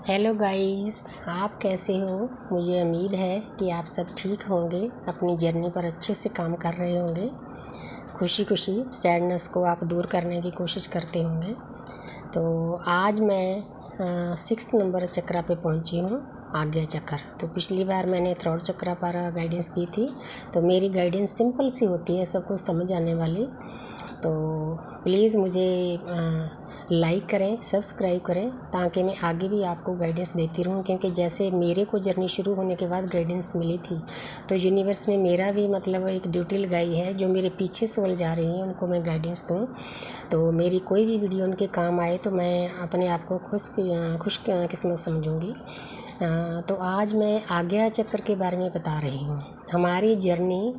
Hello guys, आप कैसे हो। मुझे उम्मीद है कि आप सब ठीक होंगे, अपनी जर्नी पर अच्छे से काम कर रहे होंगे, खुशी खुशी सैडनेस को आप दूर करने की कोशिश करते होंगे। तो आज मैं 6 नंबर चक्रा पे पहुंची हूँ, आज्ञा चक्र। तो पिछली बार मैंने थर्ड चक्रा पर गाइडेंस दी थी। तो मेरी गाइडेंस सिंपल सी होती है, सबको समझ आने वाली। तो प्लीज़ मुझे लाइक करें, सब्सक्राइब करें, ताकि मैं आगे भी आपको गाइडेंस देती रहूं। क्योंकि जैसे मेरे को जर्नी शुरू होने के बाद गाइडेंस मिली थी, तो यूनिवर्स ने मेरा भी एक ड्यूटी लगाई है। जो मेरे पीछे सोल जा रही हैं उनको मैं गाइडेंस दूँ। तो मेरी कोई भी वीडियो उनके काम आए तो मैं अपने आप को खुश किस्मत समझूँगी। तो आज मैं आज्ञा चक्र के बारे में बता रही हूँ। हमारी जर्नी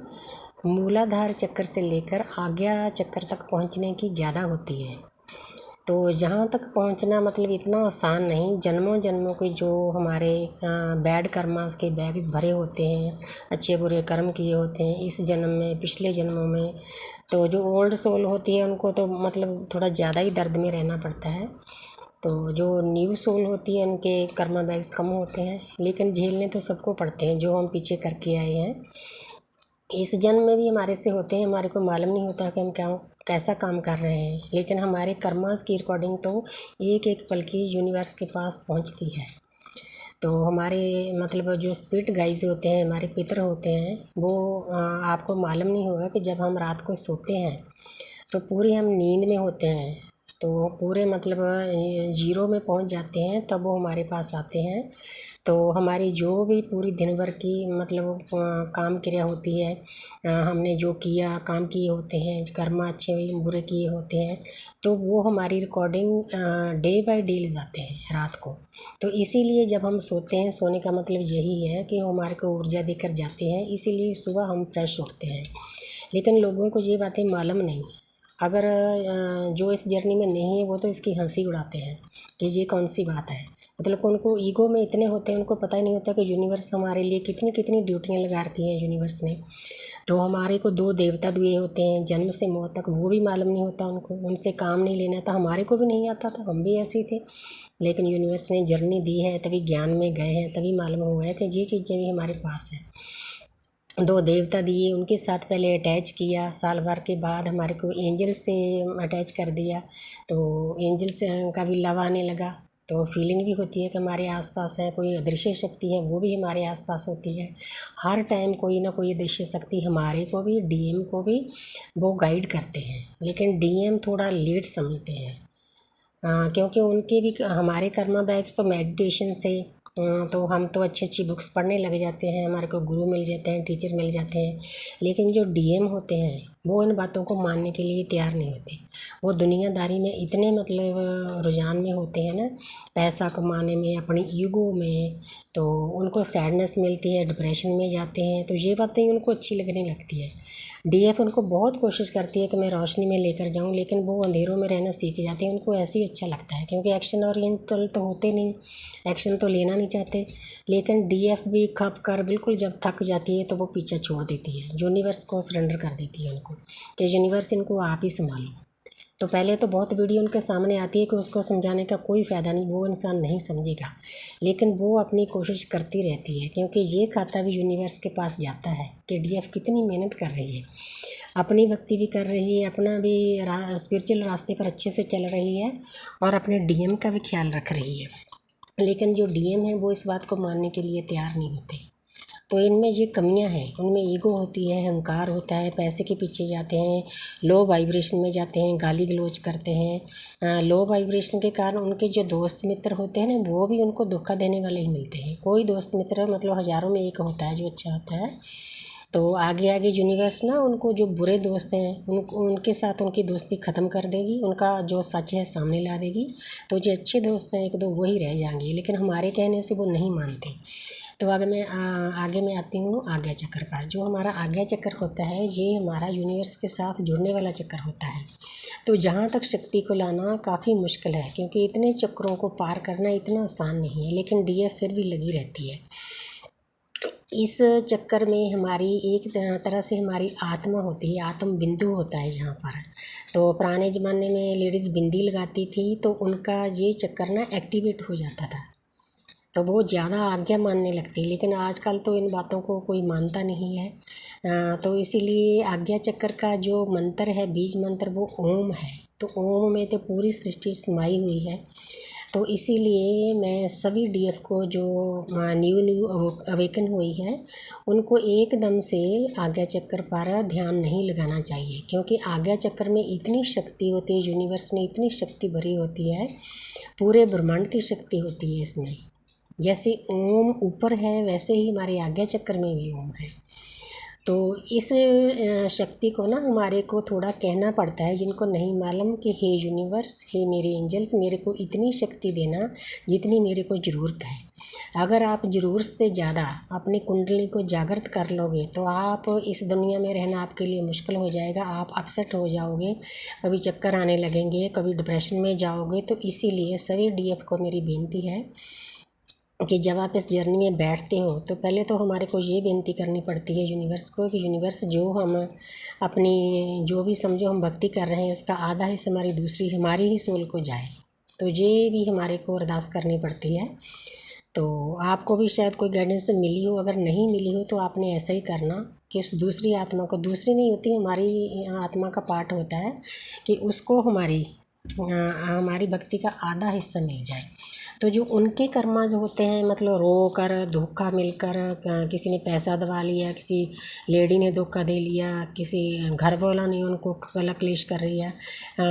मूलाधार चक्र से लेकर आज्ञा चक्र तक पहुँचने की ज़्यादा होती है। तो जहाँ तक पहुँचना इतना आसान नहीं। जन्मों जन्मों के जो हमारे बैड कर्मास के बैग्स भरे होते हैं, अच्छे बुरे कर्म किए होते हैं इस जन्म में, पिछले जन्मों में, तो जो ओल्ड सोल होती है उनको तो थोड़ा ज़्यादा ही दर्द में रहना पड़ता है। तो जो न्यू सोल होती है उनके कर्मा बैग्स कम होते हैं, लेकिन झेलने तो सबको पड़ते हैं जो हम पीछे करके आए हैं। इस जन्म में भी हमारे से होते हैं, हमारे को मालूम नहीं होता कि हम कैसा काम कर रहे हैं, लेकिन हमारे कर्मास की रिकॉर्डिंग तो एक एक पल की यूनिवर्स के पास पहुंचती है। तो हमारे जो स्पिरिट गाइज होते हैं, हमारे पितर होते हैं, वो आपको मालूम नहीं होगा कि जब हम रात को सोते हैं तो पूरी हम नींद में होते हैं। तो पूरे जीरो में पहुंच जाते हैं, तब वो हमारे पास आते हैं। तो हमारी जो भी पूरी दिन भर की काम क्रिया होती है, हमने जो किया काम किए होते हैं, कर्म अच्छे बुरे किए होते हैं, तो वो हमारी रिकॉर्डिंग डे बाय डे ले जाते हैं रात को। तो इसीलिए जब हम सोते हैं, सोने का यही है कि वो हमारे को ऊर्जा देकर जाते हैं, इसीलिए सुबह हम फ्रेश उठते हैं। लेकिन लोगों को ये बातें मालूम नहीं। अगर जो इस जर्नी में नहीं है वो तो इसकी हंसी उड़ाते हैं कि ये कौन सी बात है। उनको ईगो में इतने होते हैं, उनको पता ही नहीं होता कि यूनिवर्स हमारे लिए कितनी कितनी ड्यूटियाँ लगा रखी हैं यूनिवर्स ने। तो हमारे को 2 देवता दिए होते हैं जन्म से मौत तक, वो भी मालूम नहीं होता उनको, उनसे काम नहीं लेना था। हमारे को भी नहीं आता था, हम भी ऐसे ही थे। लेकिन यूनिवर्स ने जर्नी दी है, तभी ज्ञान में गए हैं, तभी मालूम हुआ है कि ये चीज़ें भी हमारे पास है। 2 देवता दिए, उनके साथ पहले अटैच किया, साल भर के बाद हमारे को एंजल से अटैच कर दिया। तो एंजल से का भी लव आने लगा। तो फीलिंग भी होती है कि हमारे आसपास है कोई अदृश्य शक्ति है, वो भी हमारे आसपास होती है। हर टाइम कोई ना कोई अदृश्य शक्ति हमारे को भी, डीएम को भी वो गाइड करते हैं। लेकिन डीएम थोड़ा लेट समझते हैं, क्योंकि उनके भी हमारे कर्मा बैग्स तो मेडिटेशन से, तो हम तो अच्छी अच्छी बुक्स पढ़ने लग जाते हैं, हमारे को गुरु मिल जाते हैं, टीचर मिल जाते हैं। लेकिन जो डीएम होते हैं वो इन बातों को मानने के लिए तैयार नहीं होते। वो दुनियादारी में इतने रुझान में होते हैं ना, पैसा कमाने में, अपनी ईगो में। तो उनको सैडनेस मिलती है, डिप्रेशन में जाते हैं, तो ये बातें उनको अच्छी लगने लगती है। डीएफ उनको बहुत कोशिश करती है कि मैं रोशनी में लेकर जाऊं, लेकिन वो अंधेरों में रहना सीख जाते हैं। उनको ऐसे ही अच्छा लगता है, क्योंकि एक्शन ओरिएंटल तो होते नहीं, एक्शन तो लेना नहीं चाहते। लेकिन डीएफ भी खप कर बिल्कुल जब थक जाती है तो वो पीछे छोड़ देती है, यूनिवर्स को सरेंडर कर देती है उनको कि यूनिवर्स इनको आप ही संभालो। तो पहले तो बहुत वीडियो उनके सामने आती है कि उसको समझाने का कोई फ़ायदा नहीं, वो इंसान नहीं समझेगा। लेकिन वो अपनी कोशिश करती रहती है, क्योंकि ये खाता भी यूनिवर्स के पास जाता है कि डीएफ कितनी मेहनत कर रही है, अपनी भक्ति भी कर रही है, अपना भी स्पिरिचुअल रास्ते पर अच्छे से चल रही है, और अपने डीएम का भी ख्याल रख रही है। लेकिन जो डीएम है वो इस बात को मानने के लिए तैयार नहीं होते। तो इनमें ये कमियां हैं, उनमें ईगो होती है, अहंकार होता है, पैसे के पीछे जाते हैं, लो वाइब्रेशन में जाते हैं, गाली गलौज करते हैं। लो वाइब्रेशन के कारण उनके जो दोस्त मित्र होते हैं ना, वो भी उनको धोखा देने वाले ही मिलते हैं। कोई दोस्त मित्र हज़ारों में एक होता है जो अच्छा होता है। तो आगे आगे यूनिवर्स ना उनको, जो बुरे दोस्त हैं उनके साथ उनकी दोस्ती ख़त्म कर देगी, उनका जो सच है सामने ला देगी। तो जो अच्छे दोस्त हैं 1-2 वही रह जाएंगे, लेकिन हमारे कहने से वो नहीं मानते। तो आगे मैं आती हूँ आज्ञा चक्र पर। जो हमारा आज्ञा चक्र होता है, ये हमारा यूनिवर्स के साथ जुड़ने वाला चक्र होता है। तो जहाँ तक शक्ति को लाना काफ़ी मुश्किल है, क्योंकि इतने चक्रों को पार करना इतना आसान नहीं है, लेकिन डीएफ फिर भी लगी रहती है। इस चक्कर में हमारी एक तरह से हमारी आत्मा होती है, आत्म बिंदु होता है जहाँ पर। तो पुराने ज़माने में लेडीज़ बिंदी लगाती थी, तो उनका ये चक्कर ना एक्टिवेट हो जाता था। तो वो ज़्यादा आज्ञा मानने लगती है, लेकिन आजकल तो इन बातों को कोई मानता नहीं है। तो इसीलिए आज्ञा चक्र का जो मंत्र है, बीज मंत्र, वो ओम है। तो ओम में तो पूरी सृष्टि समाई हुई है। तो इसीलिए मैं सभी डीएफ को जो न्यू अवेकन हुई है, उनको एकदम से आज्ञा चक्र पर ध्यान नहीं लगाना चाहिए, क्योंकि आज्ञा चक्र में इतनी शक्ति होती है, यूनिवर्स में इतनी शक्ति भरी होती है, पूरे ब्रह्मांड की शक्ति होती है इसमें। जैसे ओम ऊपर है, वैसे ही हमारे आज्ञा चक्र में भी ओम है। तो इस शक्ति को ना हमारे को थोड़ा कहना पड़ता है, जिनको नहीं मालूम, कि हे यूनिवर्स, हे मेरे एंजल्स, मेरे को इतनी शक्ति देना जितनी मेरे को ज़रूरत है। अगर आप ज़रूरत से ज़्यादा अपनी कुंडली को जागृत कर लोगे तो आप इस दुनिया में रहना आपके लिए मुश्किल हो जाएगा। आप अपसेट हो जाओगे, कभी चक्कर आने लगेंगे, कभी डिप्रेशन में जाओगे। तो इसीलिए सभी डीएफ को मेरी बेनती है कि जब आप इस जर्नी में बैठते हो तो पहले तो हमारे को ये बेनती करनी पड़ती है यूनिवर्स को, कि यूनिवर्स जो हम अपनी जो भी समझो हम भक्ति कर रहे हैं, उसका आधा हिस्सा हमारी ही सोल को जाए। तो ये भी हमारे को अरदास करनी पड़ती है। तो आपको भी शायद कोई गाइडेंस मिली हो, अगर नहीं मिली हो तो आपने ऐसा ही करना कि उस दूसरी आत्मा को, दूसरी नहीं होती, हमारी आत्मा का पार्ट होता है, कि उसको हमारी भक्ति का आधा हिस्सा मिल जाए। तो जो उनके कर्मा जो होते हैं, मतलब रो कर, धोखा मिलकर, किसी ने पैसा दबा लिया, किसी लेडी ने धोखा दे लिया, किसी घर वाला ने उनको गला क्लेश कर लिया,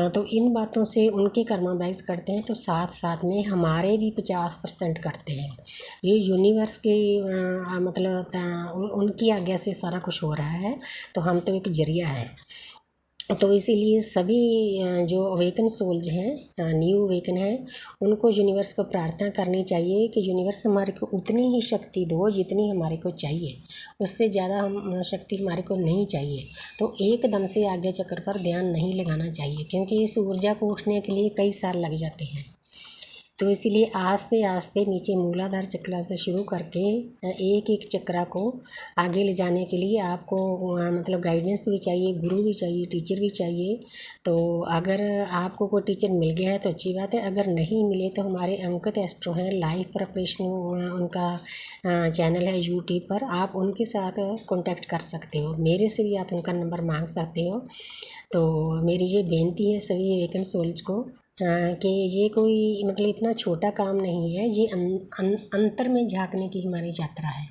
तो इन बातों से उनके कर्मा बैग्स करते हैं। तो साथ साथ में हमारे भी 50% करते हैं। ये यूनिवर्स के मतलब उनकी आज्ञा से सारा कुछ हो रहा है, तो हम तो एक जरिया है। तो इसीलिए सभी जो अवेकन सोल्स हैं, न्यू अवेकन हैं, उनको यूनिवर्स को प्रार्थना करनी चाहिए कि यूनिवर्स हमारे को उतनी ही शक्ति दो जितनी हमारे को चाहिए, उससे ज़्यादा हम शक्ति हमारे को नहीं चाहिए। तो एकदम से आज्ञा चक्र पर ध्यान नहीं लगाना चाहिए, क्योंकि इस ऊर्जा को उठने के लिए कई साल लग जाते हैं। तो इसीलिए आस्ते आस्ते नीचे मूलाधार चक्र से शुरू करके एक एक चक्रा को आगे ले जाने के लिए आपको मतलब गाइडेंस भी चाहिए, गुरु भी चाहिए, टीचर भी चाहिए। तो अगर आपको कोई टीचर मिल गया है तो अच्छी बात है, अगर नहीं मिले तो हमारे अंकित एस्ट्रो हैं, लाइव प्रिपरेशन उनका चैनल है यूट्यूब पर, आप उनके साथ कॉन्टैक्ट कर सकते हो। मेरे से भी आप उनका नंबर मांग सकते हो। तो मेरी ये बेनती है सभी अवेकन सोल्स को कि ये कोई मतलब इतना छोटा काम नहीं है, ये अंतर में झांकने की हमारी यात्रा है।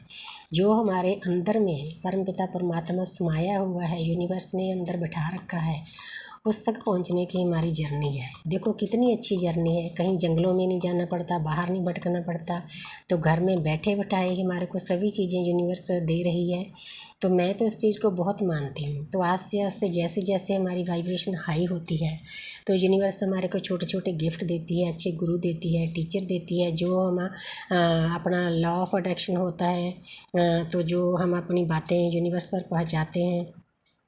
जो हमारे अंदर में परमपिता परमात्मा समाया हुआ है, यूनिवर्स ने अंदर बैठा रखा है, उस तक पहुंचने की हमारी जर्नी है। देखो कितनी अच्छी जर्नी है, कहीं जंगलों में नहीं जाना पड़ता, बाहर नहीं भटकना पड़ता, तो घर में बैठे बैठाए ही हमारे को सभी चीज़ें यूनिवर्स दे रही है। तो मैं तो इस चीज़ को बहुत मानती हूँ। तो आस्ते आस्ते जैसे जैसे हमारी वाइब्रेशन हाई होती है, तो यूनिवर्स हमारे को छोटे छोटे गिफ्ट देती है, अच्छे गुरु देती है, टीचर देती है, जो हम अपना लॉ ऑफ अट्रैक्शन होता है, तो जो हम अपनी बातें यूनिवर्स पर पहुँचाते हैं,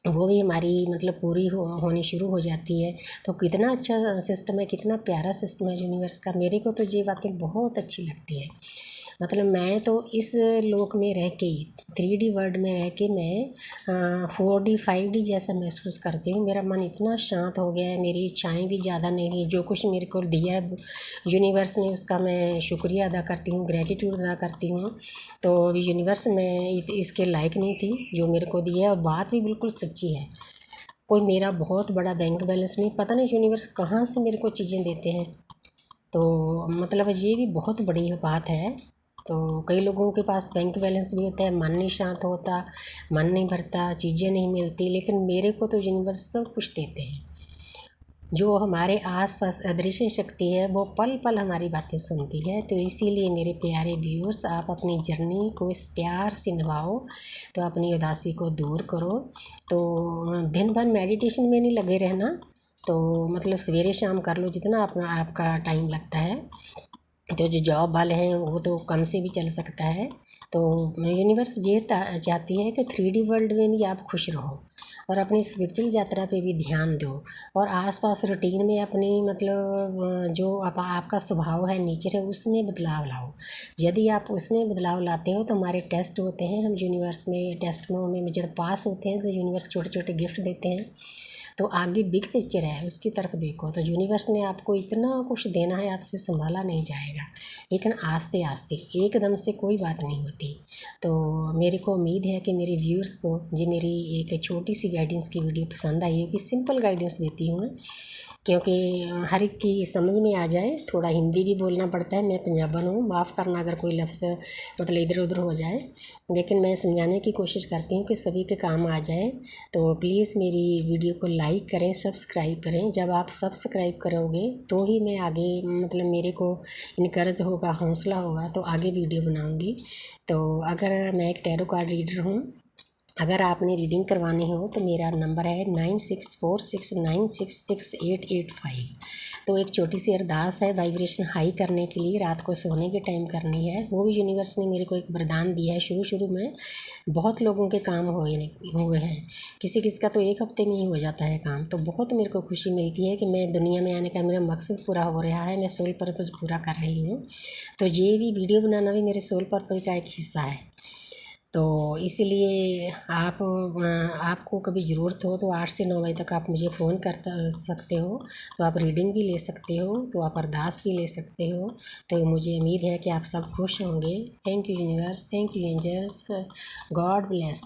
वो भी हमारी मतलब पूरी होनी शुरू हो जाती है। तो कितना अच्छा सिस्टम है, कितना प्यारा सिस्टम है यूनिवर्स का। मेरे को तो ये बातें बहुत अच्छी लगती है। मतलब मैं तो इस लोक में रह के ही, 3D वर्ल्ड में रह के मैं 4D 5D जैसा महसूस करती हूँ। मेरा मन इतना शांत हो गया है, मेरी इच्छाएं भी ज़्यादा नहीं रही। जो कुछ मेरे को दिया है यूनिवर्स ने, उसका मैं शुक्रिया अदा करती हूँ, ग्रेटिट्यूड अदा करती हूँ। तो यूनिवर्स में इसके लायक नहीं थी जो मेरे को दिया है, और बात भी बिल्कुल सच्ची है। कोई मेरा बहुत बड़ा बैंक बैलेंस नहीं, पता नहीं यूनिवर्स कहाँ से मेरे को चीज़ें देते हैं। तो मतलब ये भी बहुत बड़ी बात है। तो कई लोगों के पास बैंक बैलेंस भी होता है, मन नहीं शांत होता, मन नहीं भरता, चीज़ें नहीं मिलती, लेकिन मेरे को तो यूनिवर्स सब कुछ देते हैं। जो हमारे आसपास अदृश्य शक्ति है, वो पल पल हमारी बातें सुनती है। तो इसीलिए मेरे प्यारे व्यूअर्स, आप अपनी जर्नी को इस प्यार से निभाओ, तो अपनी उदासी को दूर करो। तो दिन भर मेडिटेशन में नहीं लगे रहना, तो मतलब सवेरे शाम कर लो जितना अपना आपका टाइम लगता है। तो जो जॉब वाले हैं वो तो कम से भी चल सकता है। तो यूनिवर्स ये चाहती है कि 3D वर्ल्ड में भी आप खुश रहो, और अपनी स्पिरिचुअल यात्रा पे भी ध्यान दो, और आसपास रूटीन में अपनी मतलब जो आपका स्वभाव है, नेचर है, उसमें बदलाव लाओ। यदि आप उसमें बदलाव लाते हो तो हमारे टेस्ट होते हैं, हम यूनिवर्स में टेस्ट में जब पास होते हैं तो यूनिवर्स छोटे छोटे गिफ्ट देते हैं। तो आगे बिग पिक्चर है, उसकी तरफ देखो। तो यूनिवर्स ने आपको इतना कुछ देना है, आपसे संभाला नहीं जाएगा, लेकिन आस्ते आस्ते, एकदम से कोई बात नहीं होती। तो मेरे को उम्मीद है कि मेरे व्यूअर्स को जी मेरी एक छोटी सी गाइडेंस की वीडियो पसंद आई होगी। सिंपल गाइडेंस देती हूँ मैं, क्योंकि हर एक की समझ में आ जाए। थोड़ा हिंदी भी बोलना पड़ता है, मैं पंजाबन हूँ, माफ़ करना अगर कोई लफ्ज़ मतलब इधर उधर हो जाए, लेकिन मैं समझाने की कोशिश करती हूँ कि सभी के काम आ जाए। तो प्लीज़ मेरी वीडियो को लाइक करें, सब्सक्राइब करें। जब आप सब्सक्राइब करोगे तो ही मैं आगे मतलब मेरे को इनकरेज होगा, हौसला होगा, तो आगे वीडियो बनाऊँगी। तो अगर मैं एक टैरो कार्ड रीडर हूँ, अगर आपने रीडिंग करवानी हो तो मेरा नंबर है 9646966885। तो एक छोटी सी अरदास है वाइब्रेशन हाई करने के लिए, रात को सोने के टाइम करनी है। वो भी यूनिवर्स ने मेरे को एक वरदान दिया है। शुरू में बहुत लोगों के काम हुए हैं, किसी का तो एक हफ्ते में ही हो जाता है काम। तो बहुत मेरे को खुशी मिलती है कि मैं दुनिया में आने का मेरा मकसद पूरा हो रहा है, मैं सोल पर्पज़ पूरा कर रही हूँ। तो ये भी वीडियो बनाना भी मेरे सोल पर्पज़ का एक हिस्सा है। तो इसीलिए आपको कभी ज़रूरत हो तो 8 से 9 बजे तक आप मुझे फ़ोन कर सकते हो। तो आप रीडिंग भी ले सकते हो, तो आप अरदास भी ले सकते हो। तो मुझे उम्मीद है कि आप सब खुश होंगे। Thank you universe, thank you angels, God bless.